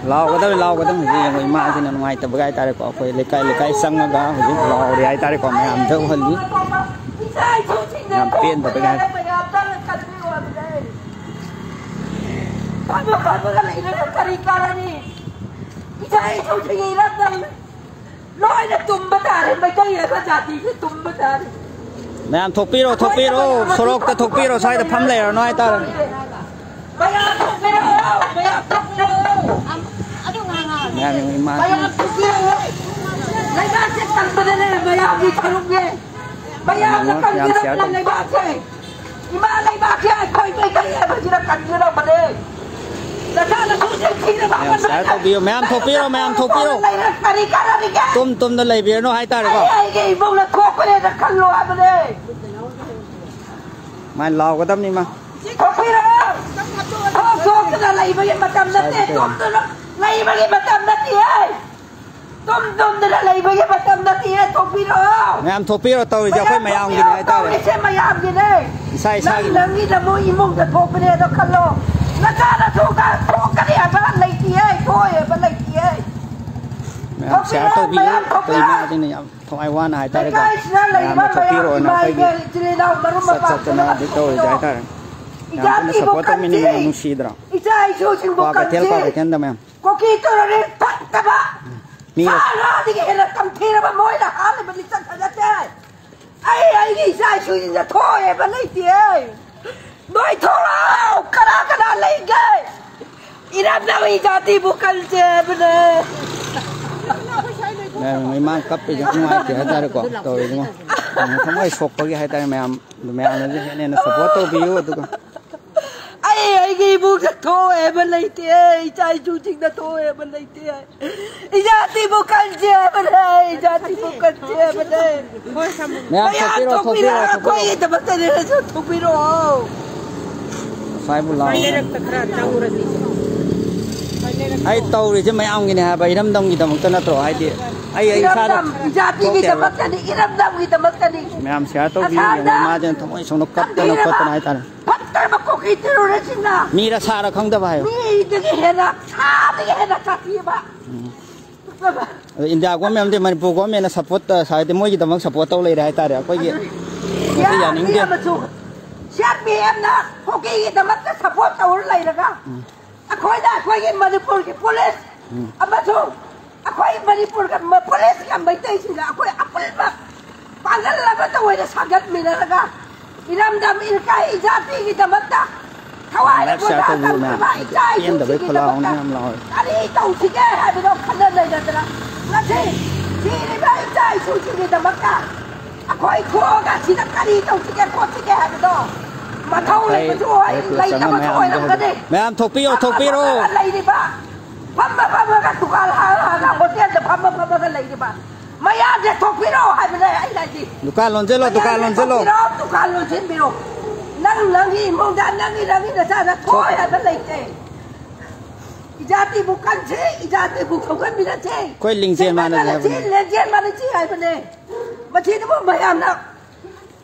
lau cái đó gì người ma thì nó ngoài tập cái ta có phải lấy cái xăng nó đó thì lau thì ai ta có mẹ làm thơm hơn nhỉ làm tiền tập cái mẹ làm thục piro sorok ta thục piro sai tập phăm lẻ nói ta mẹ người ma lấy ba chiếc tăng bên này mày làm gì thằng lúc nghe mày làm nó cần gì đâu lấy ba chiếc mà lấy ba chiếc coi mấy cái này mà chỉ là cần gì đâu mà đi là sao là không thể khi nó bảo mẹ thục piro mẹ làm thục piro tôm nó lấy bia nó hay ta được không cái vùng là thuốc cái này là khăn loa mà đi mày lau cái tấm đi mà thuốc piro thuốc cái là lấy mấy mà tầm đất đi thuốc nó lấy mấy mà tầm đất đi ấy tôm nó lấy mấy cái tâm đất đi thuốc piro mẹ làm thục piro tôi giờ phải mày ăn gì này tao đấy xem mày ăn gì đây sai nó nghĩ là mỗi mông là thuốc bên đây nó khăn lo nó ra là thuốc cái này mà lấy gì ấy thôi mà lấy gì ấy mẹ làm xé tôi bị ma trên này không ai quan ai ta được làm thục piro nó phải bị sạch nó để tôi giải ta yang ini support minimum musidra. Kau betul kau betul dah mem. Kau kita ni tak apa. Salah ni kita kampi apa moi dah hal ni belisan saja deh. Ai ni saya suruh dia thoi beli dia. Noi thoi kena lagi. Iram nak jadi bukan je benar. Nè mấy mang cấp thì cũng ngoài thì hết ra được còn tôi đúng không? Không ai sọc cái hai tay mèo nó nên nó support tôi view tôi ai cái buộc thật thôi em lấy tiền trai chú chính là thôi em lấy tiền ra thì buộc cần chơi bên đây ra thì buộc cần chơi bên đây mẹ không biết có gì thì bắt tay là không biết đâu phải buồn lòng ai tàu thì chứ mấy ông gì nè bảy năm đồng gì tầm một tân trổ hay gì ai sao đó ra thì cái tầm cái đi cái năm gì tầm cái đi mẹ làm sao tàu gì mà cho thằng ấy xong nó cắt tân này ta Patay makukita rin sila. Mira Sara không đâu phải. Mi dagi hena sa tiba. India của mình thì mình phụ của mình là support sai thì mỗi gì tầm support tàu lấy ra ta đấy có gì. Cái gì những cái. Siat mi em na, có cái tầm cái support tàu lấy ra cả. Khoi cái Manipur cái police. Amma tu, khoi Manipur cái police cái mấy tay sila, khoi apple bak. Pangal la ba tàu cái sagat mi ra cả. Iramdam ilkai ijati kita mata kawai nó sẽ tôi vui nè em được với kholau nó làm rồi ani tàu chỉ cái hai bên đó khăn lên đây là nó gì đi đây trái suy nghĩ kita mata khoi khô cả chỉ là cái tàu chỉ cái khô chỉ cái hai bên đó mà thâu lấy cái chuối lấy cho mà chuối làm cái gì mẹ làm thục piro lấy đi ba phăm cái tụ cả là một tiền là phăm cái lấy đi ba mày ăn để thuốc piro hay bên đây ai lại gì? Dukaan lonjelo. Dukaan lonjelo. Nang ini mau dan nang ini dah sana thôi hay bên đây thế. Ijati bukan sih, ijati bukan bila sih. Kau linh jen mana dia? Linh jen mana sih hay bên đây? Macam ni pun mày ăn nak.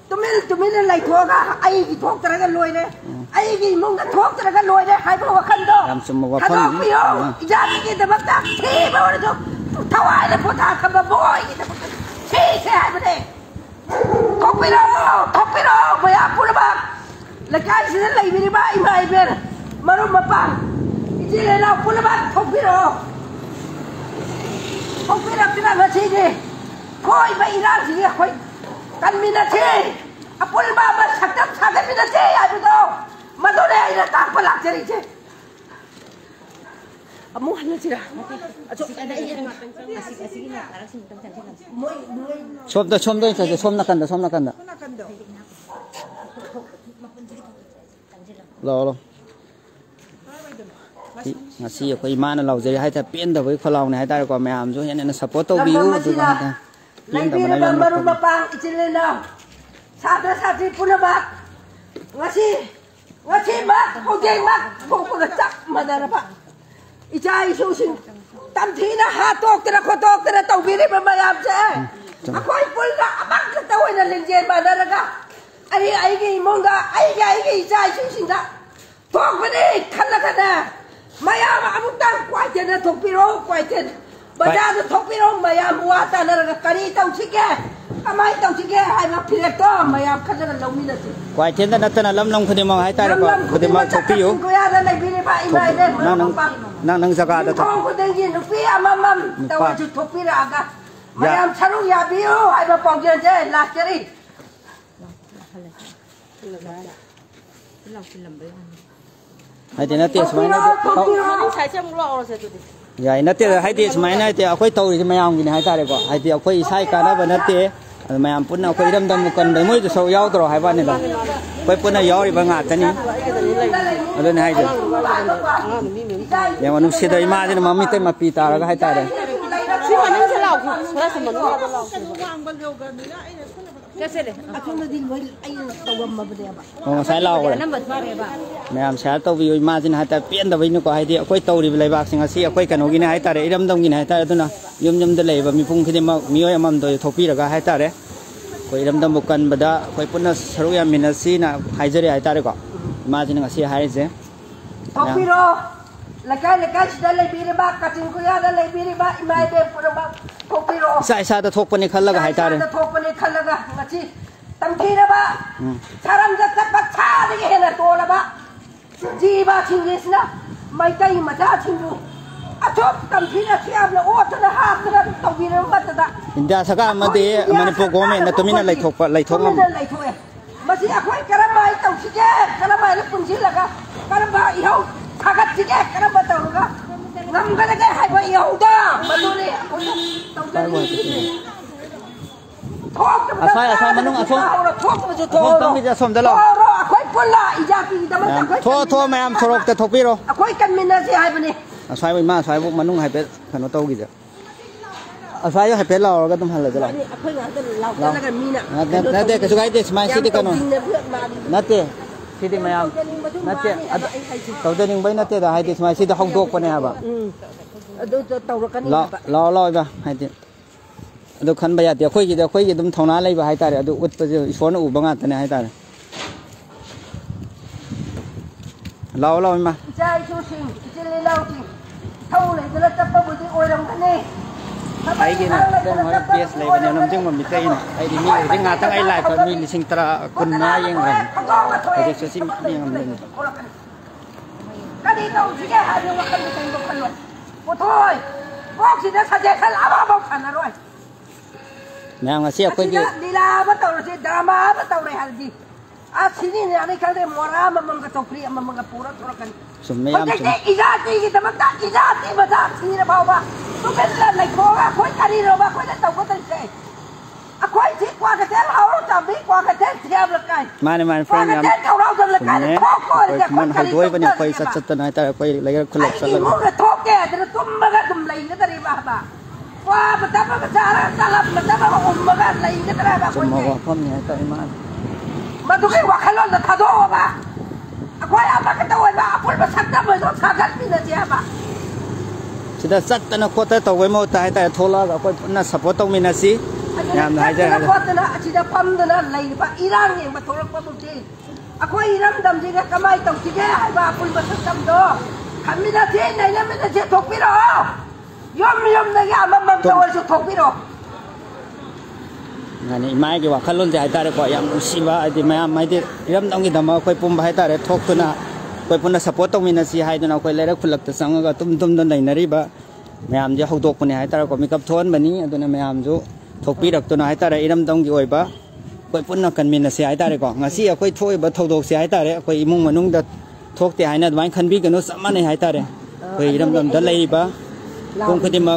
Tụi lấy thuốc à? Ai cái thuốc tao cái lôi đấy. Ai cái mong cái thuốc tao cái lôi đấy hay bao nhiêu khăn đó. Làm semua apa? Kalau piro, ijati kita makan, thì bao nhiêu thâu ai là phụ thà cầm bôi xe hai bên đây thuốc piro mày ăn phụ bác là cái gì lấy về đi ba mày về mà nó mà bằng chỉ lấy nào phụ bác thuốc piro cái nào gì đi khôi mày ra gì khôi cần mình là gì à phụ bác mà sạch mình là gì ai biết đâu mà tôi đây là tao phải làm gì chứ Amu hal sila. Som nakanda. Lo. Ngasi ko imana law jeri hai ta pen da với kholaw ne hai ta ko ma'am jo hen na support to biu du ka ta pen da mana baru mapang ichilena. Sa puna ba. Ngasi ba ko geng ba ko chak madara pa. Ijai susin tam thi na ha tok tera tau biri mamayam che akoi pul na amang ka tawai na lenjen ba na raga ai gi monga ai gi ijai susin da tok bani khalla kana mayam amuk tang kwai ꯆꯦꯟꯗ ꯊꯣꯛꯄꯤꯔꯣ ꯀ꯭ꯋꯥꯏꯇꯦꯟ ꯕꯖꯥꯔꯗ ꯊꯣꯛꯄꯤꯔꯣ ꯃꯌꯥꯝ ꯋꯥ ꯇꯥꯟꯅꯔꯒ ꯀꯔꯤ ꯇꯧꯁꯤꯒꯦ ꯀꯃꯥꯏ ꯇꯧꯁꯤꯒꯦ ꯍꯥꯏꯕ ꯐꯤꯔꯦꯞꯇꯣ ꯃꯌꯥꯝ ꯈꯟꯅꯔ ꯂꯧꯃꯤꯟꯅꯁꯤ ꯀ꯭ꯋꯥꯏꯇꯦꯟꯗ ꯅꯠꯇꯅ ꯂꯝ ꯈꯨꯗꯤꯡꯃꯛ ꯍꯥꯏꯇꯥꯔꯦ ꯈꯨꯗꯤꯡꯃꯛ ꯊꯣꯛꯄꯤꯌꯨ ꯅꯪ ꯖꯒꯥꯗ ꯈꯨꯗꯤꯡꯒꯤ ꯅꯨꯄꯤ ꯑꯃꯃꯝ ꯇꯧꯔꯁꯨ ꯊꯣꯛꯄꯤꯔꯛꯑꯒ ꯃꯌꯥꯝ ꯁꯔꯨꯛ ꯌꯥꯕꯤꯌꯨ ꯍꯥꯏꯕ ꯄꯥꯎꯖꯦꯜꯁꯦ ꯂꯥꯛꯆꯔꯤ 하여튼 나때 수마이나 야 나때 하여튼 수마이나 하여튼 아코이 떠오르지 마야옹기네 하이따레고 하여튼 아코이 이사이 까나바 나때 마야옹 뿐나 아코이 이름도 묵건데 뭐이도 서 야오도록 하이바니다 아코이 뿐나 야오리바 ngatani adone 하이든 yang manusia dari mana jenis mami teh mapi taraga haitare saya lau rồi mẹ sẽ tàu vì mà trên hai ta biến đầu với nó có hai thì quay tàu đi lấy bạc sinh asi quay cả nó ghi này hai ta đấy đâm đông ghi này hai ta đó nè yếm để lấy và mi phun khi mà mi ơi mầm rồi thâu pi được hai ta đấy quay đâm đông một cân bữa đó quay phun nó sầu ya mình asi na hai giờ hai ta đấy có mà trên asi hai giờ thâu pi rồi là cái sẽ lấy pi bạc cả chính kuya đã lấy pi bạc mai về phụ bạc thâu pi rồi sai ta thâu pi này khăn là hai ta đấy thâu pi này khăn là ngasi tâm khi đó bác 사람 자체가 차리게 해놔 또라 봐 지바 친구스나 마이타이 마자 친구 아저 땀피나 시합을 오트나 하트나 또비는 맞다 인자 사가 아마데 마니포 고메 나 또미나 라이톡 마시 아코이 까라마이 떡시게 까라마이를 분실라가 까라마 이호 사갓지게 까라마 떠오르가 남가게 하이바 이호다 마도리 asai manung asong bisa som dalo tho mayam sorok te thopi ro asai ma asai bu manung hai pe khano tau gi ja asai hai pe lao ga tum hal dalo na de ka sugai de smai sidi kano na te sidi mayam na te tau de ning bai na te da hai de smai sidi hong dok pa ne ba lao ba hai de ಅದು ಖನ್ ಬಯಾತಿ ಅಖೋಯ್ಗೆ ದಮ್ ಥೌನಾ ಲೈಬ ಹಾಯ್ತಾರೆ ಅದು ಉತ್ಪಜ ಇಸ್ವರ್ಣ ಉಬಂಗ ಅಂತಾನೆ ಹಾಯ್ತಾರೆ love ಇಮ್ಮ Joy ಸುಸಿಂಗ್ ಜಿಲ್ಲಿ ಲಾವ್ತಿ ಥೌ ಲೈದಲ ತಪ್ಪ ಬುದಿ ಓಯ್ರಂಗನೆ ಐಗಿನ ಹೊರ ಪೇಸ್ ಲೈಬನೆ ನಮ್ಜಿಂಗ್ ಮಮ್ಮಿ ಕೈನ ಐದಿ ಮಿ ರಿಂಗ ಆತಂಗ ಐ ಲೈಫ್ ಮಿ ಲಿಸಿಂಗ್ ತರ ಕುನ್ ಮಾ ಯೆಂಗ್ ರನ್ ಅದು ಸಸಿ ಮಿ ಯಂಗ್ ಕಡಿ ತೌ ಜಿಗೆ ಹಾದು ವಕಲ್ ತೈ ವಕಲ್ ಪುಥೋಯ್ ಬೋಕ್ಸಿದ ಸಜೆ ಖಲ್ ಅಬಾ ಬೋಕ್ ಖನರೋಯ್ nè ngasih aku di lila betul sih drama betul deh halji sini nih ani kalau mora memang ketopri memang kepura turakan sumeyam sum ijati kita mata ijati mata sini na bawa tu kan lai koga koi kari roba koi dah tahu betul sih aku ini kuah ketel harus tapi kuah ketel siap lekai mana friend yang kau rawat lekai kau dia man hal dua banyak koi sat tanah itu koi lagi kulak salah ini mungkin toke jadi tumbaga tumlain itu dari bah wah betapa besar salah betapa umbaga lain itu dari bah semua wahamnya itu iman Matukin wakalon na tado ba? Ako ay ama katawan ba? Apol ba sakta mo ito? Sagal pina siya ba? Sida sat na kota tawai mo tayo thola ako na support tong minasi. Yam na haja. Sida kota na sida pam na lay pa irang yung matulog pa buti. Ako ay iram dam siya kamay tong sige ay ba apol ba sakta do? Kami na siya na namin na siya tokpiro. Yom na siya amam tawal siya tokpiro. Ngani mai ki wakalon de haitare ko yam usiba adi mayam mai de iram dang gi dama koi pum haitare thok tuna koi puna support tong mina si haiduna koi lera khulak ta sanga tum da nainari ba mayam je hodok pune haitare ko mikap thon bani aduna mayam ju thokpi rak tuna haitare iram dang gi oi ba koi puna kan mina si haitare ko ngasi koi thoi ba thodok si haitare koi imung manung da thok te haina dwai khan bi gano samane haitare koi iram dam da lei ba kung khudima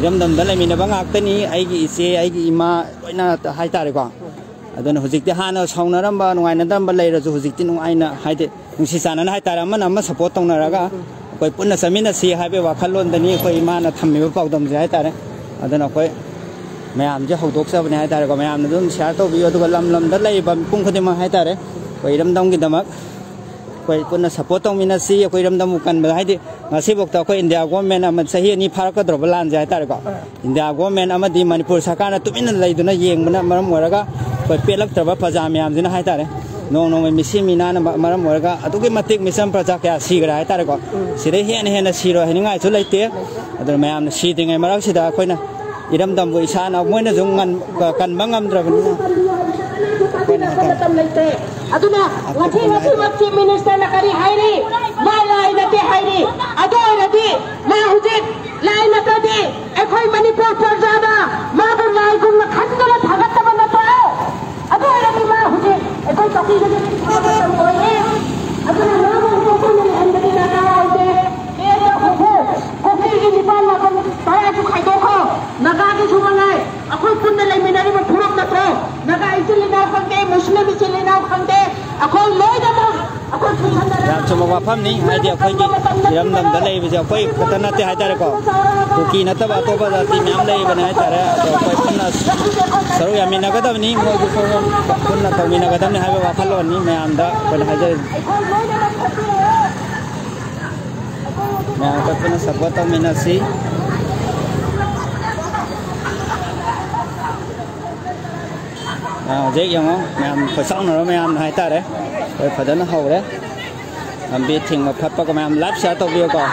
iram dam da lei mina ba ngak tani ai gi ise ai gi ima loina haitare ko aduna hujik te hana saungnaram ba nungaina dam ba leira ju hujik ti nungaina haide nungsi sana haitare amana ama support tongnaraga koi punna samina si haibe wa khalon dani koi ima na thammi ba pawdam je haitare aduna koi mayam je hodok sa bani haitare ko mayam na dum share to bio duga lam da lei ba kung khudima haitare koi iram dam gi damak koi punna support tong mina si koi iram dam kan ba haide ngasi bok ta koi india government ama sahi ni pharak ka droba lan je haitare ko india government ama di manipur sarkar na tumina leiduna yeng bana maram waraga koi pelak traba pajam yam jina haitare nong nong misi mina na maram warga atuki matik misam praja kya sigra hai tare ko sire hen hen na siro hen ngai chu leite adur mayam si dingai marak sida khoina iram dam bu isa na moina jung ngan kan bangam dra bani aduna wati minister na kari hairi ma lai na te hairi ado radi ma hujit lai na tadi ekhoi manipur parjada ma bar lai kum na khandala thagat ta banda to ado radi ma hujit ekhoi taki de aduna ma mo ko ni andari na ka aide e ya ko ki ni pa na kan taya chu khai do ko naga ki sumangai akhoi punna lai minari ma thurok na to naga isilina khangde muslim isilina khangde akhoi loi da ma akhoi thusanda ram chuma wa pham ni hai dia khoi ki iram dam da lei bi khoi katana te hai tare ko ki na ta ba to ba ti nyam lei ba na hai tare khoi punna saru ya mina gadam ni mo ju so punna ta mina gadam ni hai ba phalo ni me am da ko hai jare me am ta punna sabata mina si dễ dàng không? Mẹ em phải xong rồi mẹ em hai ta đấy, rồi phải đến nó hầu đấy, làm biết thình mà phát bao mẹ em lái xe tàu bia còn.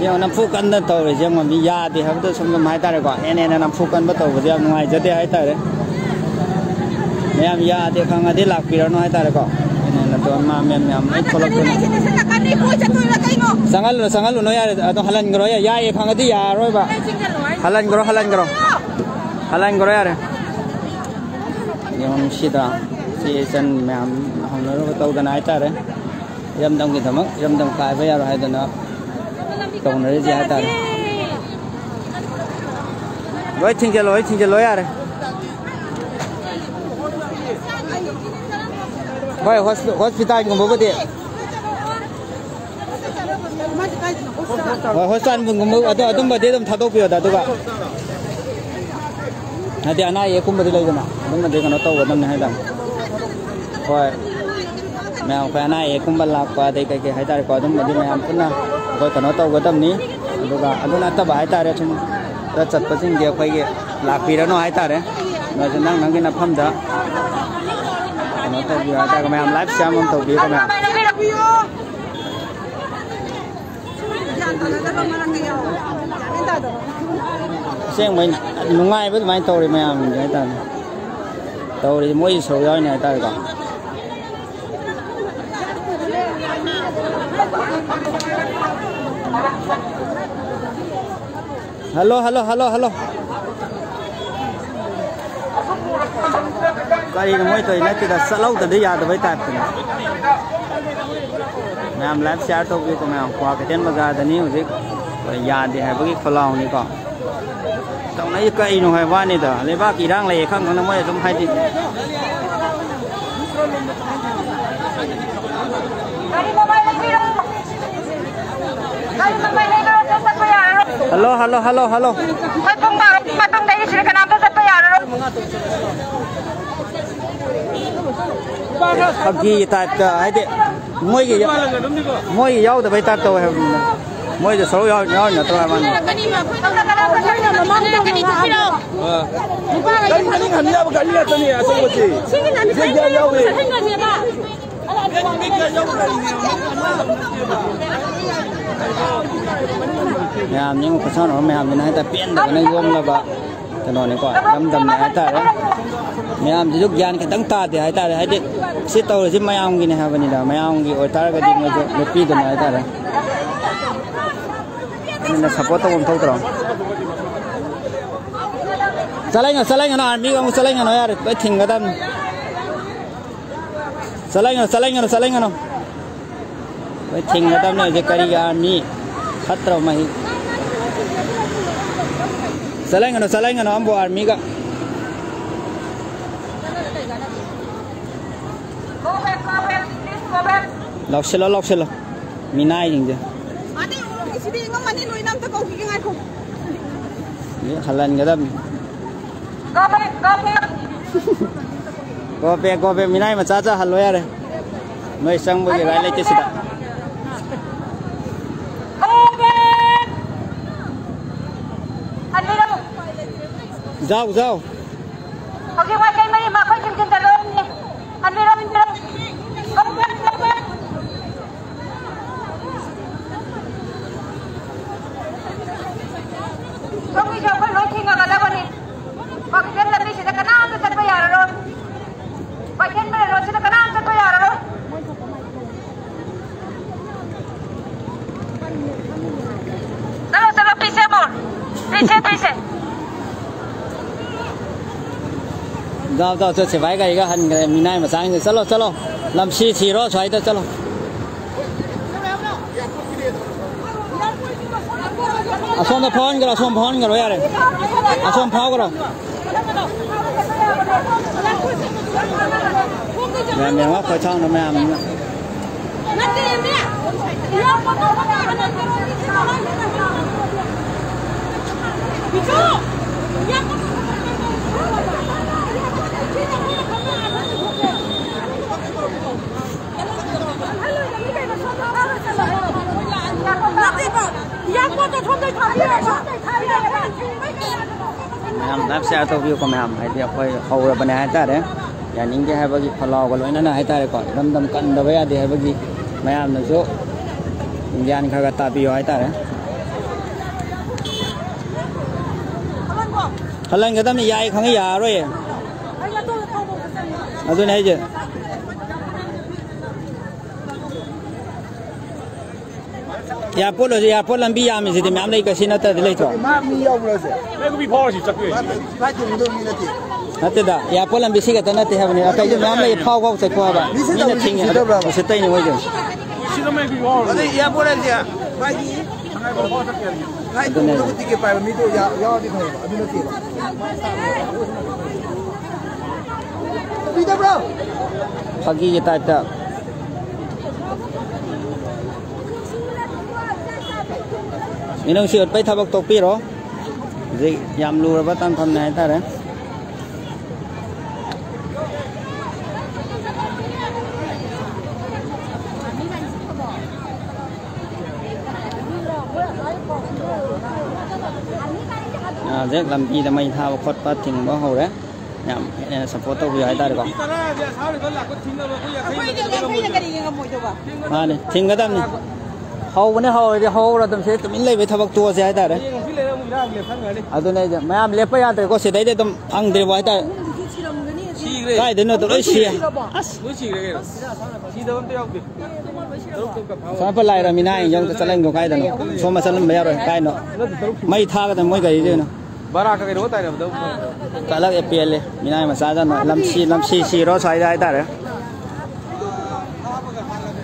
Nhưng năm phút cân tàu rồi chứ mà bị già thì không tôi xong rồi hai ta rồi còn, nên là 5 phút cân bắt tàu rồi chứ ngoài giờ thì hai ta đấy. Mẹ ya thì khang adi lạc pira no hai ta ko nên là tôi mà mẹ ấy follow tôi sangal no ya to halan gro ya ya khang adi ya rồi ba halan gro ya re nhưng sida si sen mẹ hong nó tàu cái này ta đấy yam dong cái thằng yam dong kai với rồi hai ta nó tàu nó gì hai ta rồi chinh chơi lối ya re Why hospital ko mo gudi? Hospital mo mo adum ba dedum thadok pyo da duga. Hadi ana ye kum badilai gana. Adum ba de gana to wadam ne haidam. Hoy. Mẹ ko ana ye kum bal kwa de kai hai tar ko adum ba de mẹ am punna ko kana to wadam ni. Duga aduna ta ba hai tar chum. Ta chat pa sing de khoi ge lak pi ra no hai tar. No nang nang ge na pham da. Nó tàu bia ta có mẹ em live xem không tàu bia có mẹ xem mình ngay với máy tàu thì mẹ em cái ta tàu thì mỗi số rồi này ta còn hello cái này mới tới này thì đã sợ lâu từ đấy giờ từ với tài mẹ em live share thôi cái mẹ qua cái tên mà ra thì nhiều chứ rồi giờ thì hay với cái follow này còn trong này cái nó hay quá này đó lấy ba kỳ đang lấy không nó mới trong hai thì hello matong đây sila kanam to sa payaro pagi type ka ai de moi yau da bai type to hai moi de solo yau na to man kani kan ya ba ya tani a so bace sai ya yau ne mẹ em những cái sao nó mẹ em này ta biến được này gom là bà cái nó này quả đâm này ta đấy mẹ em chỉ giúp gian cái tăng ta thì hai ta đấy đấy xí tàu là xí mẹ em cái này hay vậy đó mẹ em cái ở ta cái gì mà cho pi được này ta đấy nên là support tao không thâu rồi salai nó ăn đi không salai nó ya đấy thình cái đâm salai nó vậy thình cái đâm này cái cái gì ăn đi khatra mai salai ngano ambo army ga lokselo minai jing je ati isidi ngamani noi nam ta ko ki ngai ko ye halan gadam kope minai ma cha halo ya re Noi sang bagi rai lagi sudah. Jauh jauh. Oke, wajan mari mak kau jengkel terus ni. Anira minta. Kau ni jauh lagi tinggal ada apa ni? Wajan lebih sudah kenal tu tak payah lalu. Wajan mana lalu sudah kenal tak payah lalu. Lalu pise mon, pise. Giao giao cho chỉ vài cái hành cái mình này mà sáng rồi chalo làm xì đó xoay đó chalo à xôm nó phòn cái rồi à à xôm pháo cái rồi mẹ quá phải chọn nó mẹ mình Mẹ xe tôi view của mẹ hay thì phải hầu là bên này ta đấy, nhà những cái hay bagi follow kalau ini hay ta đấy còn đâm cận đâu vậy thì hay bagi mẹ nó số gian khai ta view hay ta đấy, lần cái tâm dài không cái già rồi, à tôi này chứ. Airport là gì? Airport làm bia mình thì mình lấy cái xin nó tới lấy cho. Cái bị phao gì chắc vậy? Phải dùng đâu mình lấy. Nãy đó, airport làm bia cái tên nãy hay vậy? Cái gì mình lấy phao có sẽ qua vậy? Mình là thình à? Sẽ tới như vậy chứ? Xin nó mấy bị phao. Cái airport là gì? Phải gì? Phải dùng đâu thì cái phải mình tôi giao đi thôi, mình lấy tiền. Đi đâu bro? Pagi kita tak. Minung siotไปทับตกปีหรอจิยามรู้ว่าตั้งทำไหนท่าเร่เด็กลำปีทำไมท่าว่าคดปัดถึงว่าเขาเร่ยามเนี่ยสปอร์ตตัวใหญ่ตาดีกว่าเนี่ยทิ้งก็ได้เนี่ยเขาวันนี้เขาเราต้องเสียต้องมีเลยไปทับตัวเสียได้เลยเอาตัวนี้จะไม่เอาเลี้ยไปยังแต่ก็เสียได้ต้องอังเดียวไว้ได้ได้เดี๋ยวเราต้องเสียสามพันไล่เรามีนายยังจะเล่นกับใครแต่เนาะสมมาสลับไม่เอาเลยใครเนาะไม่ท่าก็แต่ไม่กันเลยเนาะบ้ารักกันรู้แต่เดี๋ยวก็ลักเอพีเอลเลยมีนายมาสาดเนาะลำซีรถใช้ได้เลย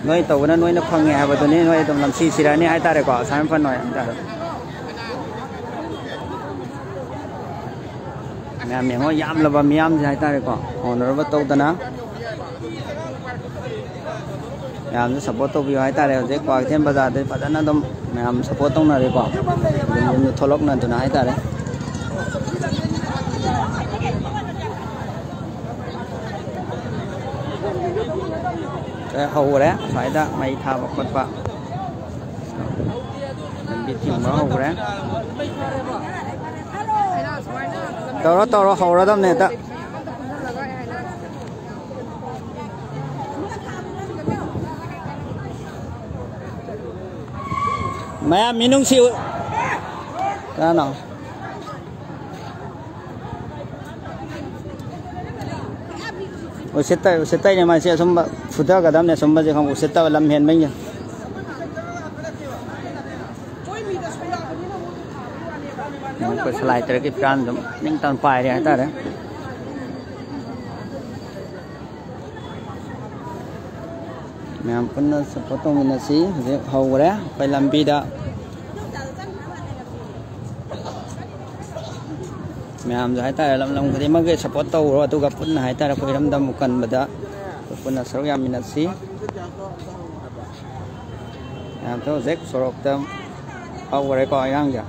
น้อยตัวนั้นน้อยนักพังไงครับตัวนี้น้อยต้องลำซีระนี่ให้ตาเด็กกว่า3,000หน่อยแม่เมียงว่ายำแล้วว่ามียำให้ตาเด็กกว่าอ๋อเราว่าตัวตัวนะยำจะสปอร์ตตัววิวให้ตาเด็กเด็กกว่าเทียนภาษาเด็กภาษานั้นต้องยำสปอร์ตตรงนั้นเด็กกว่ายังทะเลาะนั่นตัวนั้นให้ตาเด็กแต่เขาแล้วสายได้ไม่ทำคนปะมันบิดทิ้งมาเขาแล้วต่อเราเขาแล้วตั้งเนี่ยตะไม่มีนุ่งชิวนั่นเนาะusita nya masih sumba fuda kadam ne sumba je kham usita lam hen mai nya ko slai ter ki plan dum ning tan pai re ta re nam pun sepotong nasi je hau re pai lam bi da mẹ giờ hai ta làm cái mà cái support tàu rồi tôi gặp pun hai ta là phải làm đam một cần mà đã pun là sáu trăm minat sih làm tôi rek sorok tam au rồi coi yang ya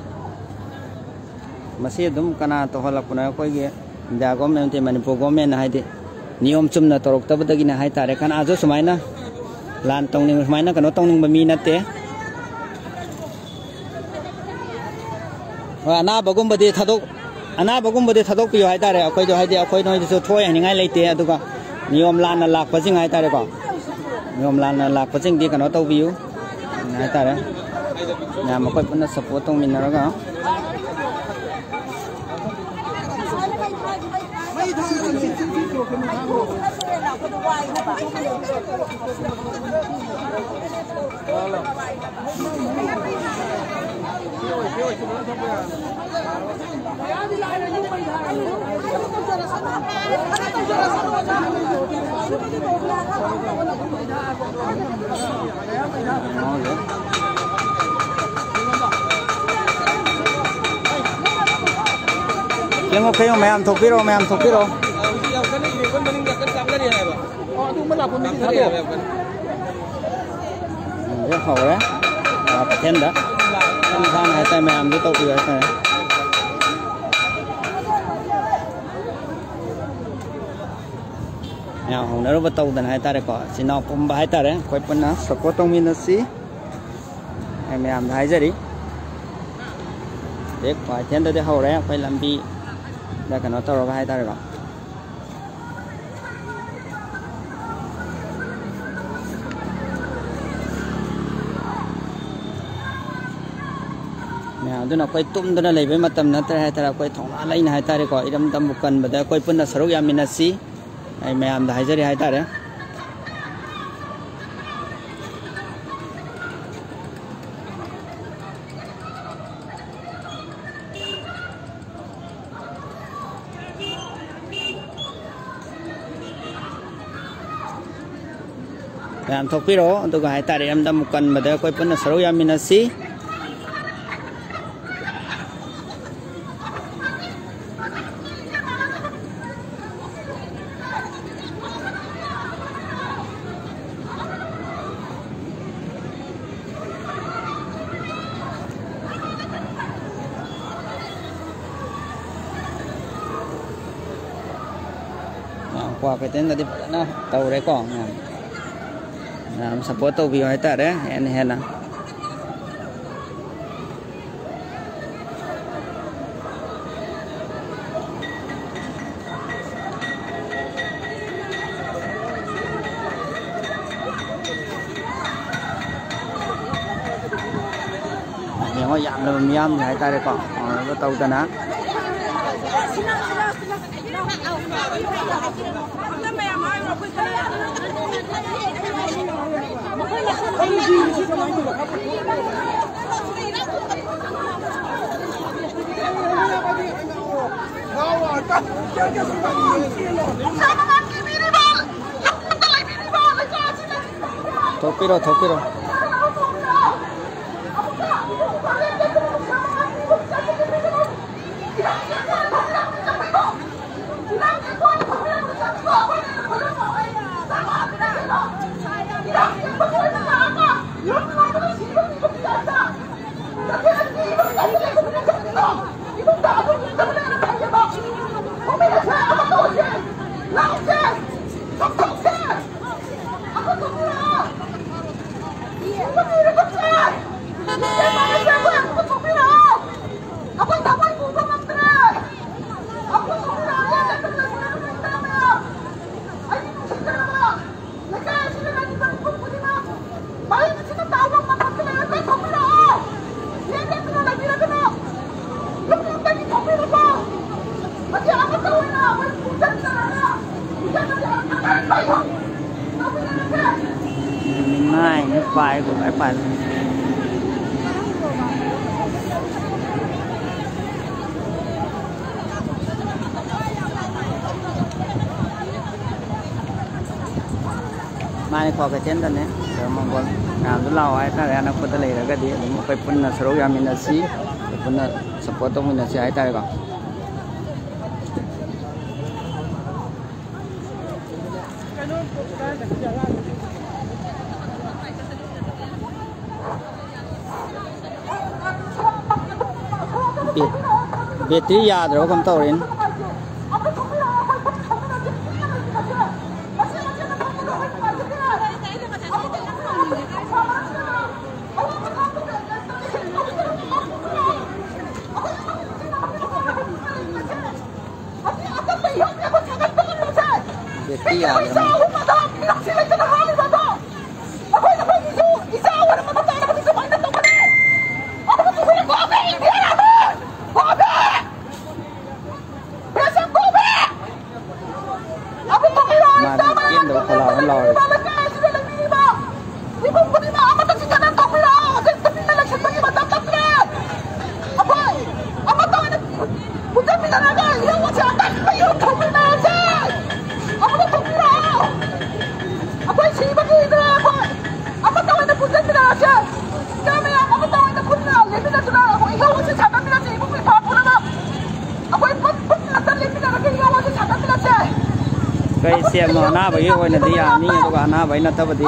masih dum kana to hala pun aku ini dah government ini Manipur government hai di niom chum na torok tab dagi na hai ta re kan ajo sumai na ꯂꯥꯟ ꯇꯧꯅꯤꯡꯕ ꯁꯨꯃꯥꯏꯅ ꯀꯩꯅꯣ ꯇꯧꯅꯤꯡꯕ ꯃꯤ ꯅꯠꯇꯦ ꯍꯣꯏ ꯑꯅꯥꯕꯒꯨꯝꯕꯗꯤ ꯊꯥꯗꯣꯛꯄꯤꯌꯨ ꯍꯥꯏꯇꯥꯔꯦ ꯑꯩꯈꯣꯏꯗꯣ ꯍꯥꯏꯗꯤ ꯑꯩꯈꯣꯏ ꯅꯣꯏꯗꯁꯨ ꯊꯣꯛꯑꯦ ꯍꯥꯏꯅꯤꯡꯉꯥꯏ ꯂꯩꯇꯦ ꯑꯗꯨꯒ ꯅꯤꯌꯣꯝ ꯂꯥꯟꯅ ꯂꯥꯛꯄꯁꯤꯡ ꯍꯥꯏꯇꯥꯔꯦꯀꯣ ꯅꯤꯌꯣꯝ ꯂꯥꯟꯅ ꯂꯥꯛꯄꯁꯤꯡꯗꯤ ꯀꯩꯅꯣ ꯇꯧꯕꯤꯌꯨ ꯍꯥꯏꯇꯥꯔꯦ ꯃꯌꯥꯝ ꯑꯩꯈꯣꯏ ꯄꯨꯟꯅ support ꯇꯧꯃꯤꯟꯅꯔꯒ Kayong mayam thokpiro rất hậu đấy thêm đó tham hai tay mayam với tàu kia này nào hồng nó bắt tàu tận hai tay đấy có xin nào pum hai tay đấy quay pun na support tông min si em mayam hai giờ đi để quay thêm đó hậu đấy quay làm bi đã cái nó tàu rồi hai tay đấy có aduna koi tum duna leibe matam na tara tara koi thongna laina hai tare ko iram tam bukan bada koi punna saruk yamina si ai mayam da haijari hai tare mayam thokpiro aduga hai tare iram tam bukan bada koi punna saruk yamina si qua cái tên là đi nó tàu đấy còn làm support tàu view hay ta đấy hẹn hẹn là nhiều có giảm là miam hay ta đấy còn nó tàu ta ná Thokpiro này phải của cái phải mai kho cái chén này rồi mong con làm rất lâu ai ta là có thể lấy cái gì một cái phần là số lượng mình là xí phần là support mình là xí ai ta còn battery yaadro kam tawrin Deki ya isa humada minang sila na hali ba to ako na ba isa wala mamatay na sa mga to mali ako ba ko ko ba hindi na ba ba present ko ba ako to kaya tama na do pala lor sila lang ni ba di ba ko ni maamata si kanan ko pila kasi na lang sa mga matatapre abay amata na puta pinaraga iyo wa sa atak kayo to na sa ako na to pila abay si ba ki dra abay amata na puta pinaraga kami ako tawa na kunna lebi na tuna ako ikaw wa sa atak na si mo pa po na abay pat na tan lebi na ka ikaw wa sa atak na sa kai siam no na ba yo na di ya ni to ka na ba na ta ba di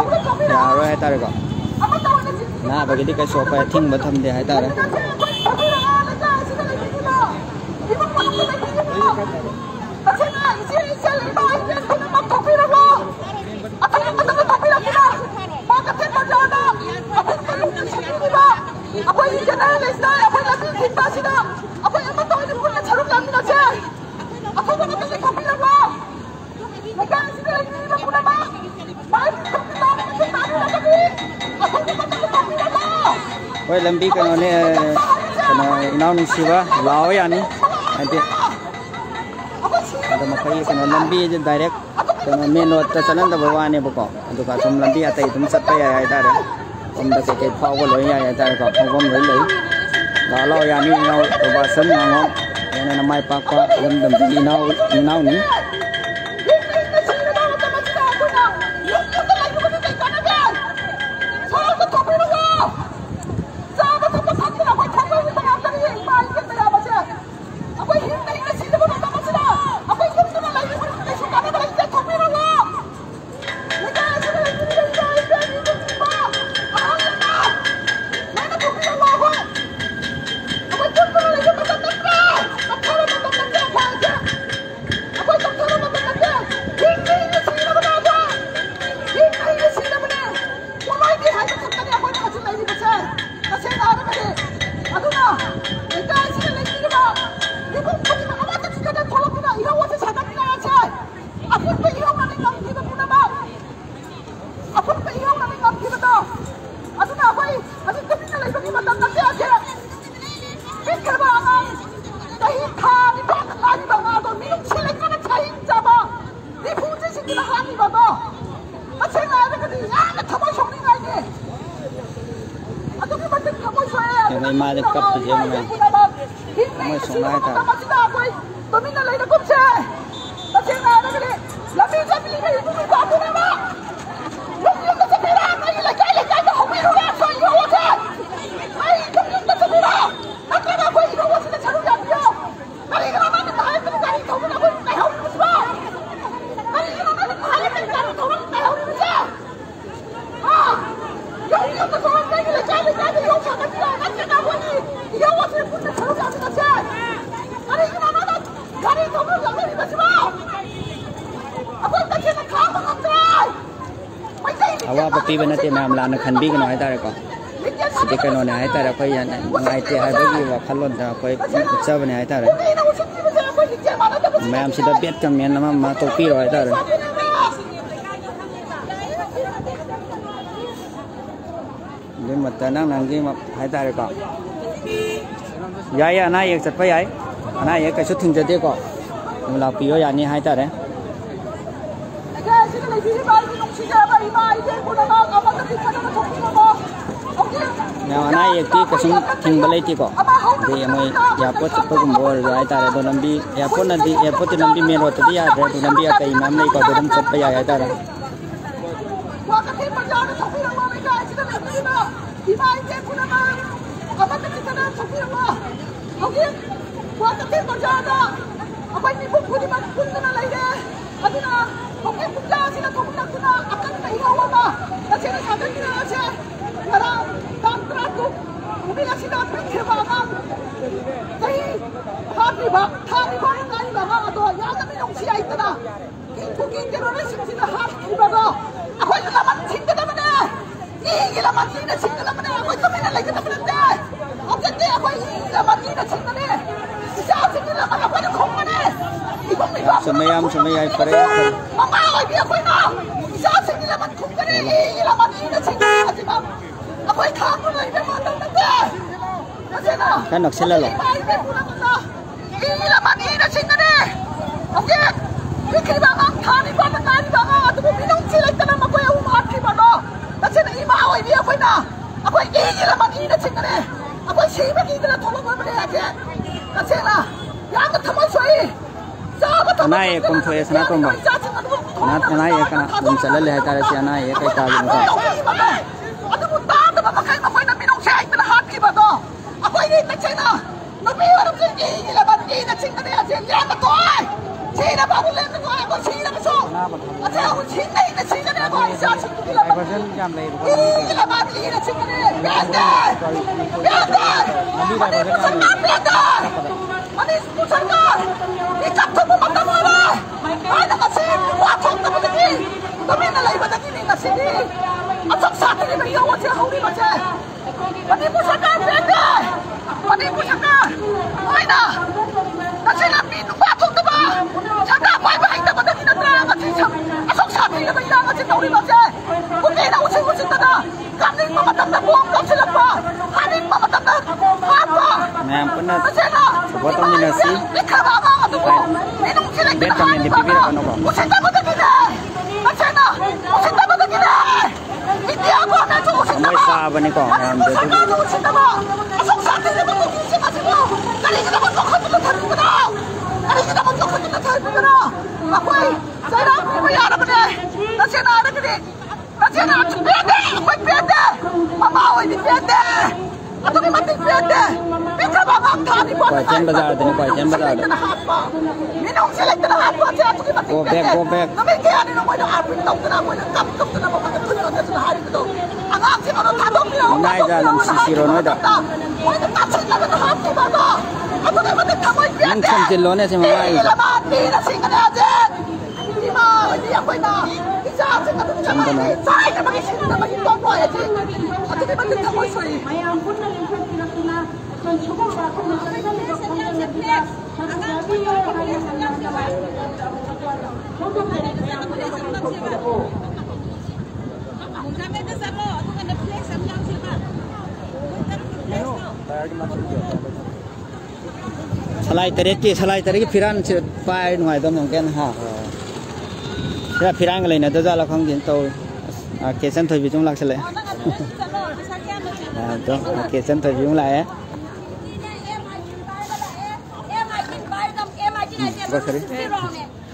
ya ro hai ta re ko na ba gi kai so pa thing ba tham de hai ta re Woi lambi kan ne kana inaw ni siwa lao ya ni ante ada makai kana lambi je direct kana main road ta chanan da bawa ne bako adu ka sum lambi atai tum sat pa ya ta re om da ke phau ko loi ya ta re ko phau bom loi loi la lao ya ni inaw to ba san ngom ne na mai pa pa lam dam inaw ni Yang mai được cấp thì em này mới xuống lại ta awa papi bana te nam la na khan bi kan hai ta re ko sidi kan ne hai ta re ko ya ngai te hai ba gi wa khalon da ko cha bane hai ta re ma'am सीधा बेट का main नाम मा तो P रहा है तार ये मत ना नंगी है तार का याय ना एक चट पे याय ना एक कैसे थिंग जदे को मला पियो यानी है तार है ना एक ती कसम थिंग बले ती को दे मैं एयरपोर्ट चप्पा को बोल रहा है तारे तो लंबी एयरपोर्ट नदी एयरपोर्ट लंबी मेन रोड तो याद है तो लंबी आते इमाम नहीं को दम चट पे आया तारे Sumayam sumayay pare. Mama oi bi akhoi na. Isa sing ni laman khum kare i laman i na sing na ji ba. Akhoi khang ko lai be ma ta ta. Nasena. Kan nak sila lo. I laman i na sing na. Okay. Ikri ba ang thani ba na ni ba nga tu binong silay ta na makoy umat ki ba no. Nasena i ma oi bi akhoi na. Akhoi i laman i na sing na. Akhoi si ba ki na tholo ba ne age. Nasena. Ya ka thamai soi. Anai kum thoe sana tum ba na anai kana tum chala le ta si anai kai ta ni ka adu mu ta ta ba kai ma koi na minong sai ta hat ki ba do akoi ni ta chena no bi wa rum ji la ba ji na ching na ya je ya ma to ai chi na ba bu le na ko ko chi na ba so a cha u chi nei na chi na ba sa chi ki la ba jam le ki la ba ji na ching na ya da ya da ya da Manis pusarkan, ikat tu pun mata mana? Ada kasih waktu tu pun lagi. Tapi nak lagi pada kini nasi ni. Asal saat ini beri awak je, hauri baca. Manis pusarkan, benda. Manis pusarkan. Mana? Nasi nabi tu waktu tu bah. Jaga baik baik tu pada kini terang kasih. Asal saat ini beri awak je, hauri baca. Mungkin awak je usik tada. Kami mama tanda buang kau siapa? Kami mama tanda apa? Memang benar. Sebotong ni nasi. Bet kami di bibir kan apa? Kamu sah ni kau yang Kuacian bazar ni kuacian bazar. Minong select na hat pa siya tuki mati. Go back. Namin kaya ni mo na apin tong na mo na kap tong na mo ka tulo na sa hari ko. Ang aksi mo na tadong ni. Nai ja nam sisiro no da. Mo na tatsi na na hat ni ba no. Ato na mati kamoy pia. Nang samjil ne si mama ai. Mati na singa na jet. Di ma, di ako na. Isa sa katong sama ni. Sai na magisin na maging topo ya ji. Ato na mati kamoy soy. Mayang pun na limpan pinakuna. Cukup aku Salai tarik firan pai nuai dom yang kan ha. Ya firan cái này nó ra là không điện tôi. Kể sân thời bị chúng lạc sẽ lại. Đó, kể sân thời bị chúng lại á. Bakari.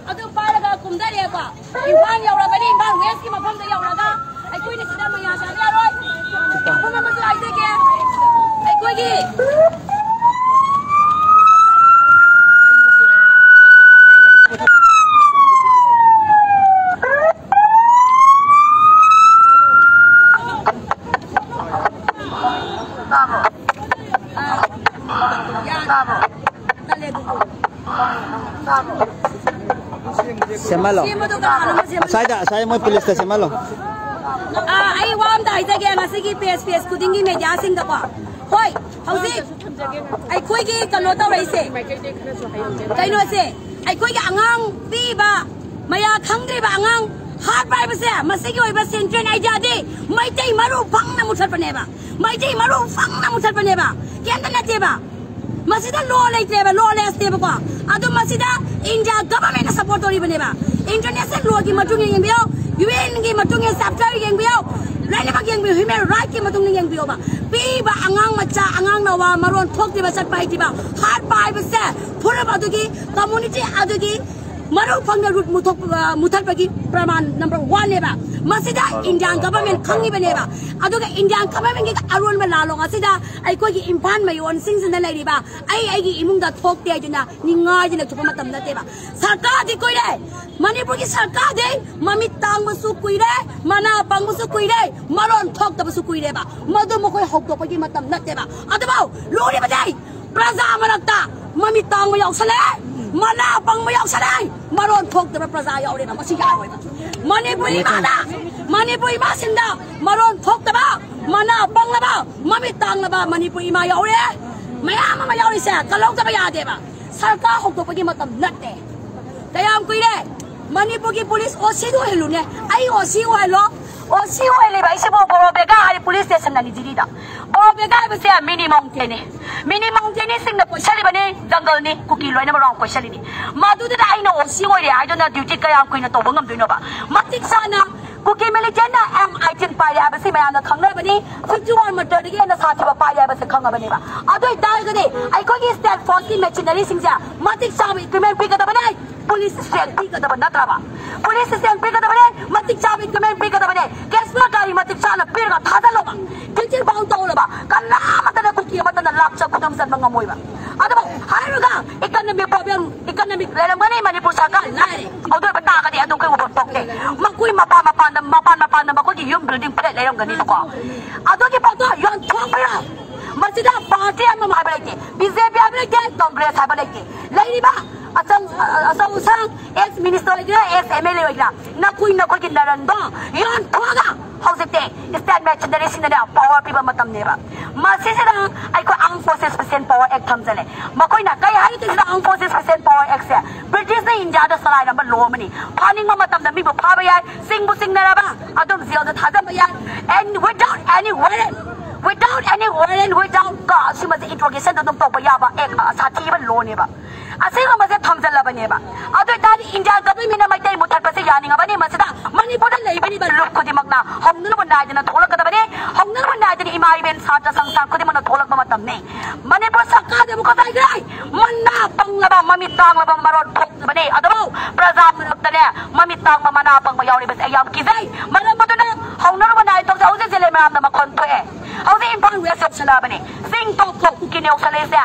Adu para ga kumdari ba. Impan yaura bani impan west ki mafam da yaura da. Ai koi ni sida maya sa ya roi. Kuma ma sai de ke. Ai koi gi. Semalo. Saya mau polis ta semalo. Ai wam dai ta ge ngasigi PS kudingi media sing da ba. Hoi, hausi. Ai koi gi kalo ta rai se. Kai no se. Ai koi gi angang pi ba. Maya khangri ba angang hat bai ba se. Masigi oi ba central ai ja di. Mai tai maru phang na muthal pa ne ba. Mai tai maru phang na muthal pa ne ba. Kyan na te ba. Masida law lai te ba law less te ba ko. Adu masida India government support ori bane ba. International law ki matung yang biao, UN ki matung yang chapter yang biao, lain ba yang biao human right ki matung yang biao ba. Pi ba angang macha angang nawa maron thok di ba sat pai di ba. Hat pai ba se phura ba dugi community adugi maru phang root muthal pagi praman number 1 ne ba. Masida Indian government khangi bane ba. Aduga Indian government ki arun ma lalong asida ai ko ki impan mai on sing sin lai ri ba. Ai gi imung da thok te juna ni nga ji na thupa matam na te ba. Sarkar di koi re Manipur ki sarkar de mami tang ba su kui re mana pang ba su kui re maron thok da ba su kui re ba. Madu mo koi hok to ko gi matam na te ba. Adu ba lu ri ba dai praja manakta mami tang ma yaw sale mana pang ma yaw sale maron thok da ba praja yaw re ba masi ya roi ba. Manipuri ma sinda maron thok da ba mana pang la ba mami tang la ba Manipuri ma yaw re maya ma yaw ri sa kalong da ba ya de ba sarkar hok to ko gi matam na te तयाम कुइरे Manipur की police ओसी दो हेलुने आई ओसी hello ओसी हेले भाई से बोरो बेगा आई police station ननी जिरीदा बोरो बेगा बसे mini mountain सिंग न कोशली बने जंगल ने cookie लोइना बराउ कोशली नि मादुदा आइनो ओसी होरे आइदोना ड्यूटी कयाम कुइना तोबो ngam मतिक साना कुकी मिलिटेंट M18 पाया बसे मयाना खंगबनी 51 मीटर गे न साथिबा पाया बसे खंगबनी बा अदोय तारगदे आइकोगी स्टेट फोर्स की मशीनरी सिंगजा मतिक साम इक्विपमेंट पिकदा बने पुलिस स्टेट पिकदा बना त्रबा पुलिस स्टेट पिकदा बने मतिक साम इक्विपमेंट पिकदा बने केसना कारी मतिक साना पिरगा थादलोबा टिचिर बाउ तोलबा कन्ना मतना कुकी मतना लापचा कुदम सन मंगमोयबा अदबा हायरुगा इकोनॉमिक प्रॉब्लम इकोनॉमिक लेरमनी मणिपुर सरकार लारे अदोय बतागदे अदो कोइ उबो तोके मकुई मपान मकोगी यूम बिल्डिंग प्लेट लेरमगनी तो अदोगी पतो योन थोंबरा मसिदा पार्टी अम माबलेके बीजेपी आबलेके कांग्रेस आबलेके लेरिबा असंग एस मिनिस्टर लेगिरा एस एमएलए लेगिरा नकुई नकोगी नरंदो योन थोगा हौजते स्टेट मैचनरी सिनदा पावर पिबा मतम नेबा मसिदा आइको arm forces percent power act थमजले मकोइना कई हाइतिदा arm forces percent power act से ब्रिटिश ने इंडिया दा सलाइ नंबर लो मनी फानिंग मतम दा मिबो फाबा याय सिंगबु सिंगनराबा अदम जेल दा थाजम याय and without any warrant without cause she was interrogation da dum to yaba ek sathi ba lo ne ba asega maje thamjal la bane ba adu tadi india government na mai muthar pase yani ngabani masida manipur da leibani ba luk khodi makna homnul ba nai na tholak da bane homnul ba nai ni imai ben sata sangsa khodi man tholak ba matam ne manipur sakka de muka dai gai manna pangla ba mamitang la ba marot thok bane adu praja manok da ne mamitang ma mana pang ba yauri ba ayam ki dai manam ba na homnul ba nai to jause jele ma am na ma khon thoe haude impan west of salabane sing to kuki ne osalesa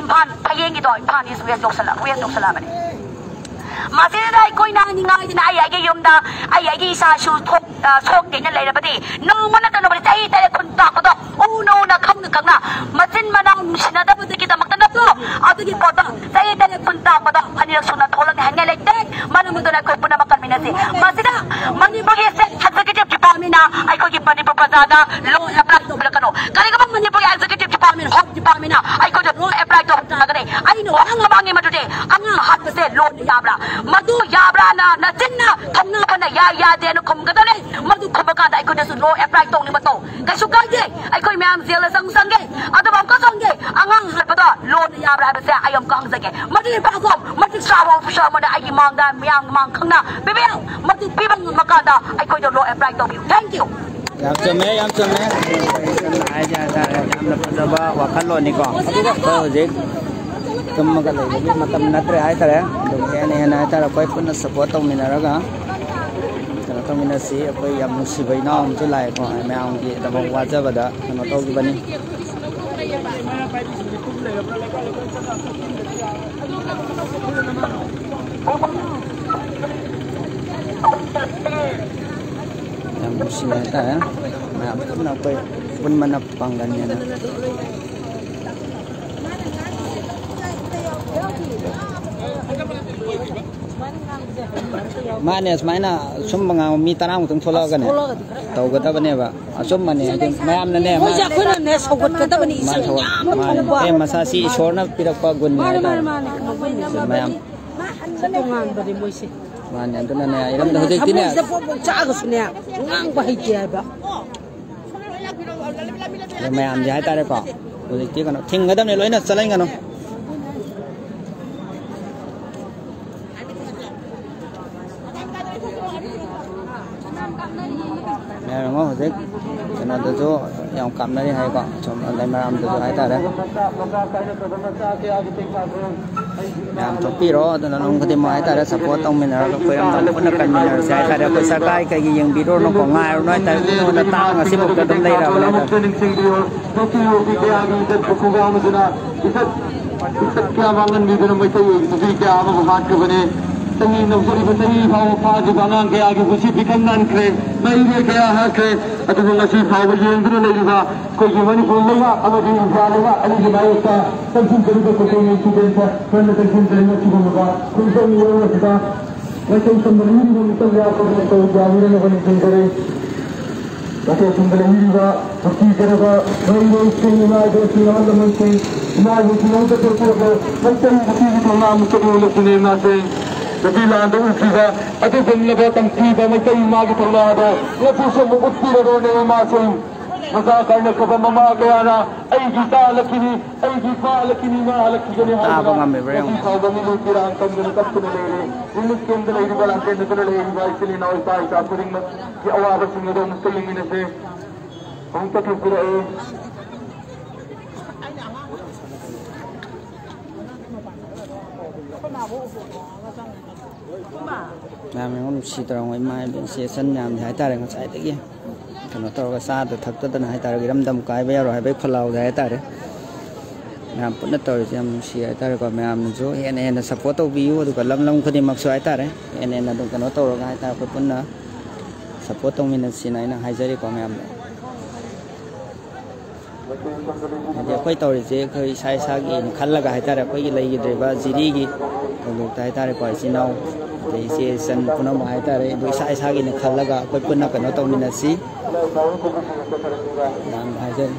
impan payengi do impan is west of salabane masida ai koi na ni ngai na ai ge yum da ai sa shu thok de na lai rabadi no mana ta no bari tai tai kun ta ko do u no na kham na kang na machin mana sina da budi ki da mak na do adu ki pota tai tai kun ta ko do phani suna tholak hang lai te manu mu do na koi puna makan mina se masida mani bagi se executive department na ai ko ki pani propaganda law apply to bla kano kali ka mani bagi executive department home department na ai ko law apply to ta ga dai ai no ang bangi ma de ang hat se law ni yabra madu yabra na chinna thomna bana ya de no khom ga dale madu khom ka dai ko de su law apply to ni ma to ka su ka je ai ko myam zel sang sang ge adu ba ko sang ge angang ha ba do law ni yabra ba se ayam ka ang ge madu ba ko madu sa wa fu sa ma da ai mang da myang mang khang na be be madu pi bang ma ka da ai ko de law apply to thank you yam chome ai ja da yam na pajaba wakhallo ni ko to je tum ma ga lai ni matam natre ai tare do ke ne na tare koi pun support tong mina ra ga tong mina si koi yam si bai na om chu lai ko ai ma ong gi da bong wa ja ba da no to gi bani yam si na ta ma am na koi pun mana panggan ya na mane smaina sum manga mi tanang tung thola ga ne taw ga ta bane ba asum mane mayam na ne ma ja khuna ne sogot ka ta bani ma e masasi ishor na pirak pa gun ne mayam tungan bari moise mane anduna ne iram da hojek tine cha ga sune ngang ba hi ke ba mayam ja ta re ko hojek ti kano thing ga dam ne loina chalai ga no ngo hojek chana do jo yang kam na ri hai ko chom lai maram do jo hai ta re yam topi ro do na nong khati ma hai ta re support tong min ra ko yam dam pun kan min ra sai ta re ko sa kai kai yang bi ro no ko ngai ro noi ta no na ta nga sim ko dum lai ra ba le kya mangan mi bin mai tai to kya ma baat ke bane तंगी नौकरी बतनी भाव पाज बांगा के आगे कुछ become नान करे मैं ये क्या है के अतुम नसी भाव ये इंद्र ले लिबा कोई जीवन बोल लेगा अमदी जालेगा अली जमाई का तंगी करी को कोई नहीं चीजें था फन तंगी करी को चीजें होगा कोई तो ये होता वैसे संबंधी में निकल गया तो जावीर ने बनी नहीं करे वैसे संबंधी का पक्की करेगा वही वो इसके ना जो सीनाल में से ना ये सीनाल के तो मैं तो किसी को नाम तो बोल सुने ना से Jadi lando ukiba adu jumlaba tangkiba mai kai magi thola do ya puso mukutti ro ne ma sem masa karna ka mama kaya na ai gita lakini ai gifa lakini ma lakini ha ba ngam be reng ka ba mi lu tirang kam ne kap ne le inus kem de le balan ke ne le ba isli na oi sai ka puring ma ki awa ba sing do muslim ne se hum ta ke pura e làm mình xì tao ngoài mai bên xe sân nhà mình hãy ta để nó chạy tới kia thì nó tao cái xa từ thật tới hãy ta cái đâm cái bây giờ hay bây phật lầu hãy ta đấy làm vẫn là tôi xem xì hãy ta còn làm số hiện là support tao view thì còn lâm không đi mặc số hãy ta đấy hiện là đừng có nó tao hãy ta còn vẫn là support tao mình là xì này là hay giờ đi còn làm để quay tàu thì khơi sai sai gì khăn là hãy ta để quay lấy gì để ba gì đi còn hãy ta để quay xì nào thì xe sân của nó mà ta đấy đối sai sai cái này khăn là cả quay quân nó cái nó tàu mình là xí làm hai chân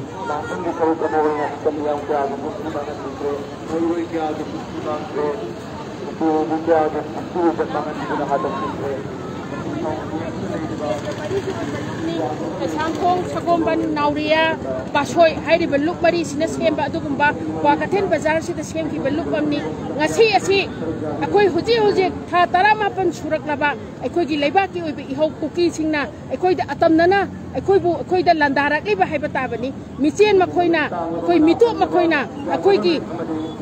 sang thong sagom ban nauria pasoi hairi beluk bari sina sem ba du gumba wa kathen bazar sita sem ki beluk amni ngasi asi akoi huji tha tarama pan surak laba akoi gi leiba ki oi bi ho kuki singna akoi da atam nana akoi da landara ke ba hai bata bani michen makoina akoi mitu makoina akoi gi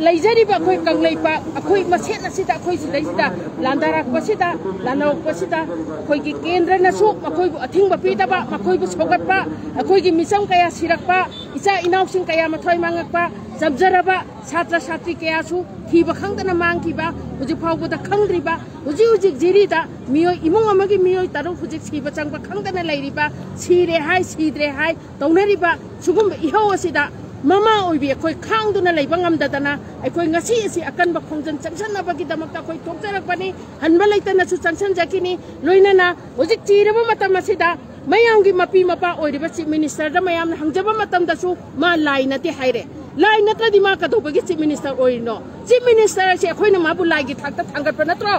leijari ba akoi kang leipa akoi maset asita akoi si leista landara pasita lanok pasita akoi gi kendra na su akoi bu athing ba pi da ba akoi bu sogat ba akoi gi misam kaya sirak ba isa inaw sing kaya mathoi mangak ba jamjaraba satra satri kaya su thi ba khangdana mang ki ba huji phau da khangdri ba huji jiri da miyo imong amagi miyo taru huji si ba chang ba khangdana lairi ba sire hai sidre hai tonari ba sugum iho asida mama oi bi khoi khangduna leiba ngam da dana ai khoi ngasi asi akan ba khongjan changsan na ba gi damak ta khoi thokjarak pani hanba leitana su changsan jakini loina na huji chiraba matam asida mayam gi mapi mapa oi riba chief minister da mayam hangjaba matam da su ma lai na ti haire lai na tra di ma ka do ba gi chief minister oi no chief minister se khoi na ma bu lai gi thak ta thangat pa na tro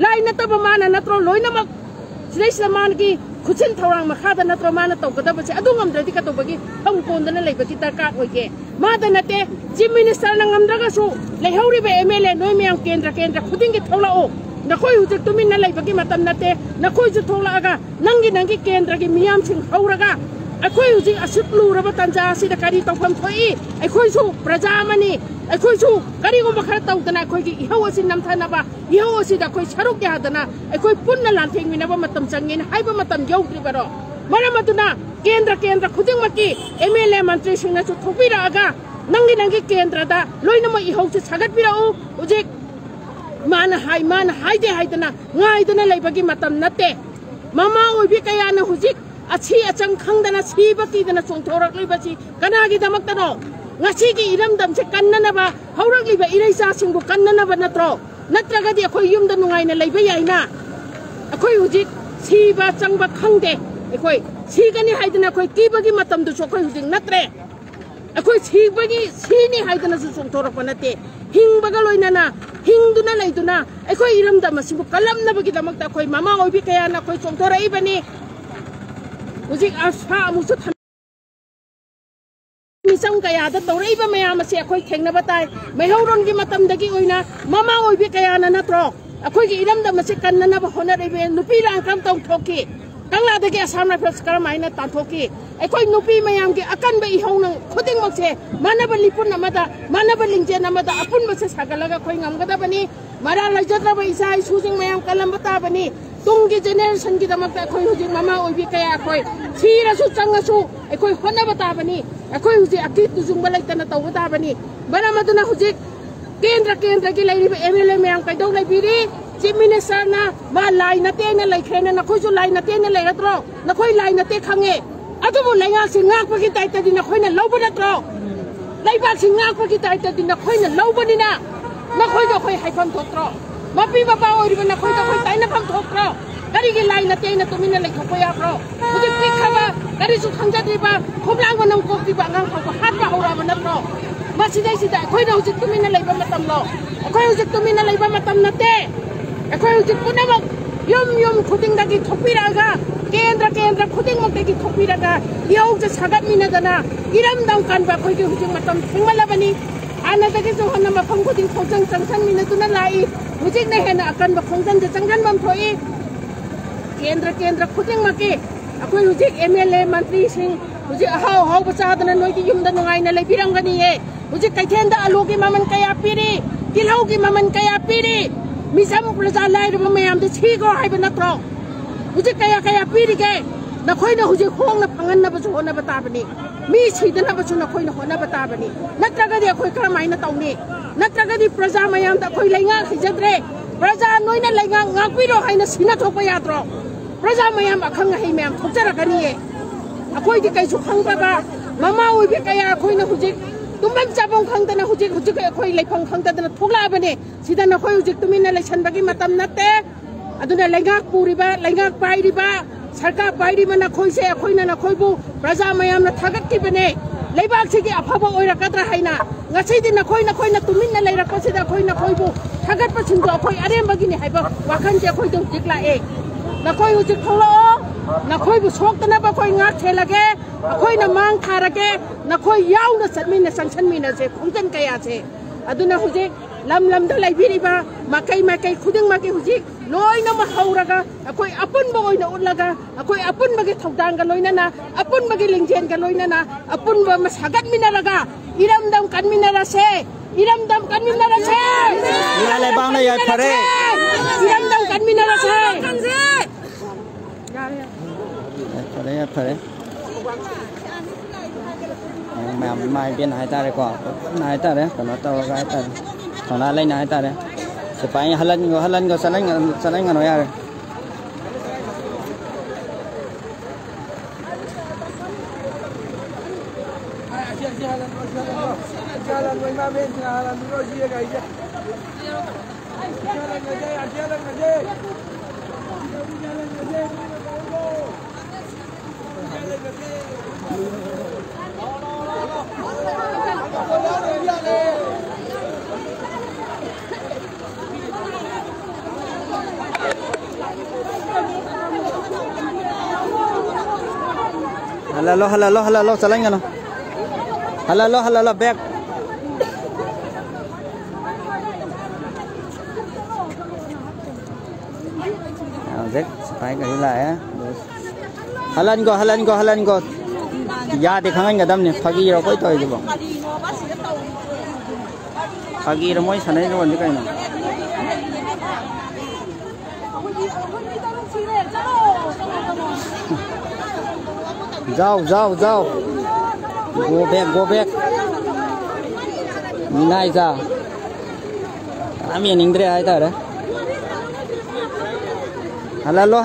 lai na ta ba ma na tro loina ma silai slaman gi खुचिन थौरांग मखादा नत्रो माना तौगदब से अदु ngमद्रदि का तौबगी हम कोंदना लेबगी दरकार होइगे मादा नते chief minister न ngमद्रगसु लेहौरि बे MLA नोय ma'am केंद्र खुदिंगी थौलाओ नखोय हुजिक तुमिन न लेबगी मतम नते नखोय जु थौलागा नंगी केंद्र की मियाम सिंह हौरगा अखोय हुजिक असुतलु रब तंजा सिदा करी तौफम थोई अखोय सु प्रजा मनी अखोय सु करी गो बखर तौदना अखोय की इहो असि नमथानबा इहो असि दा अखोय सरुक यादना अखोय पुन्ना लांथेंग मिनबा मतम चंगेन हाइबा मतम यौद्रि बरो मरमदुना केंद्र खुदिंग मकी एमएलए मंत्री सिंह सु थोपिरागा नंगी केंद्र दा लोइनमा इहो सु सगत बिराउ हुजिक मान हाय दे हाइदना ngaidana leibagi matam nate mama oibi kaya na hujiक अच्छी अचंग खंगदना सीबकी दना चोंथोरक libc कनागी दमक्तनो ngasi gi iram dam se kannanaba haurak liba ireisa singbu kannanaba natro natragadi akhoi yumda nungaina leiba yaina akhoi hujik siba changba khangde akhoi sigani haidana akhoi kibagi matam du akhoi hujik natre akhoi sini haidana su chongthorak panate hingbaga loinana hingduna leiduna akhoi iram dam singbu kalamna bagi damakta akhoi mama oibi kaya na akhoi chongthorai bani hujik asfa amusu misam kaya da taurai ba mayam se akhoi thengna batai mehauron gi matam dagi oina mama oibi kaya na natro akhoi gi iram da mase kannana ba hona rebe nupi rang kam tong thoki kangla dagi asam na phas kar maina tan thoki akhoi nupi mayam gi akan ba ihong nang khuding mak se manaba lipun namada manaba lingje namada apun ba se sagalaga khoi ngam gada bani mara lajatra ba isai sujing mayam kalam bata bani tunggi generation gi damak ta khoi hujing mama oibi kaya khoi sira su changa su khoi hona bata bani akhoi huji akit tujung balai tana taw bata bani bana maduna huji kendra gi lai ri MLA mayam kai dong lai biri chief minister na ma lai na te na lai khrena na khoi su lai na te na lai ratro na khoi lai na te khange adu mo lai nga singak pa gi tai ta din na khoi na lob ratro lai ba singak pa gi tai ta din na khoi na lob ni na khoi do khoi hai pham thotro mapi baba ori na khoi do khoi tai na pham thotro kari gi lai na te na tumin na lai khop ya pro huji pikhaba kari su khangja di ba khoblang nang kok di ba ngang khop hat ba hora ba na pro ma sidai khoi na huji tumin na lai ba matam lo khoi huji tumin na lai ba matam na te अखोई हुजिक पुनमक यम खुदिंगदगी थोपिरागा केंद्र खुदिंगमकदगी थोपिरागा यौजे सागतमिनदना इरमदम कानबा अखोइगे हुजिक मतम थेंगमलबनी आनदगी जो हन मफम खुदिंग थोजंग चंगसनमिनदुना लाई हुजिक ने हेन अकनबा खोंजन जे चंगनबम थोई केंद्र खुदिंगमके अखोई हुजिक एमएलए मंत्री सिंह हुजिक हाउ बचादना नोइगी युमदा नुंगाइना लेबिरंगनीए हुजिक कैथेंदा आलूगी ममन कया पीरी तिलहौगी ममन कया पीरी मिसम प्रजा लाइरब मयाम दे छिगो हाइब नत्रो हुजिक कया पीरिगे नखोइना हुजिक होंगना फंगनबसु होनब ताबनी मी छिदनबसु नखोइना होनब ताबनी नत्रगदि अखोइ करमाइना तौनी नत्रगदि प्रजा मयाम दा अखोइ लैंगा खिजद्रे प्रजा नोइना लैंगा ngapiरो हाइना सिना थोप यात्रो प्रजा मयाम अखंग है मयाम थोजरगनिए अखोइ दि कैसु खंगबा ममा ओइबे कया अखोइना हुजिक तुमम चाबों खंगदना हुजिक अखोइ लेफंग खंगदना थोगलाबने सिदा नखोइ हुजिक तुमिना लेसनबगी मतम नते अदुना लैंगाक पुरिबा लैंगाक पाइरिबा सरकार पाइरिबा नखोइसे अखोइना नखोइबु प्रजा मयामना थागतकिबने लेबाकसिगी अफबा ओइरकद्रा हाइना ngasiदी नखोइना तुमिना लेरकसिदा अखोइ नखोइबु थागतपसिंदो अखोइ अरेमबगिनि हाइबा वाखनजे अखोइ दु हुजिक लाए नखोइ हुजिक थोलो नखोइबु सोक्तनबा अखोइ ngak थेलगे अखोइना मांग थारगे नखोइ याउना सदमिना संसनमिना जे खोंजन कया से अदुना हुजिक लम द लाइबिरिबा माकै खुदिंग माके हुजिक लोइना मा हौरगा अखोइ अपुनबो ओइना उलगा अखोइ अपुनबगे थौदांगा लोइनाना अपुनबगे लिंजेनगा लोइनाना अपुनबो मा सागतमिनारगा इरमदम कनमिनारसे याले बांगना या फरे इरमदम कनमिनारसे फरे ma'am mai biên hai ta đây quả hai ta đấy còn nó tao cái ta còn nó lên hai ta đấy sẽ phải halan go saling nói ya Halo, saling ano? Halo, back. Zek, sampai ke hilang ya. Halan go. Ya, di kangen gadam ni. Pagi ro koi toy je bang. Pagi ro moi sana ro ni kai na. जाओ go back Minai za Ami ningdre ai ta re Halalo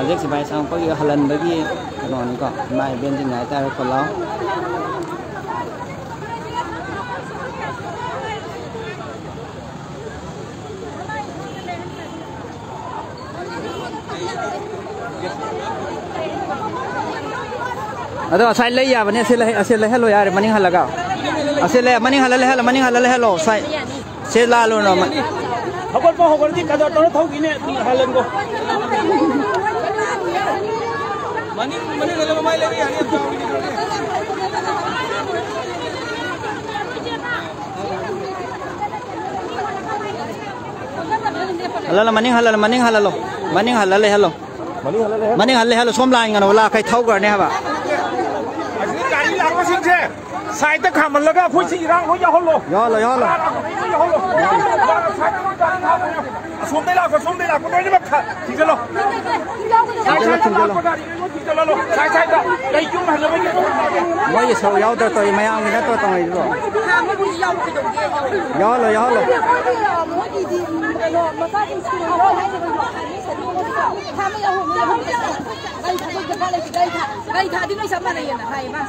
Zek si bai sang có cái halan bagi nó ni ko mai bên trên ngai ta ko lao Aduh, saya leh ya, bani asyik leh hello ya, maning hal lagau. Asyik leh, maning hal hello, saya lalu no. Hokor ni kada tono thau gini halan go. Maning kalau mai lagi hari itu. Halo, maning hal hello, somla ingan wala kai thau gar ne haba. Kali lang masing je. Sai ta khaman laga phui chi rang ho ya holo. Yo lo. Xuống đây là có nói mà khả thì cho lo. Sai đó. Đây chúng là mấy cái. Mấy số yo tôi mày ăn cái tôi rồi. Yo lo. Đây thà đi nói sớm này là hay mà.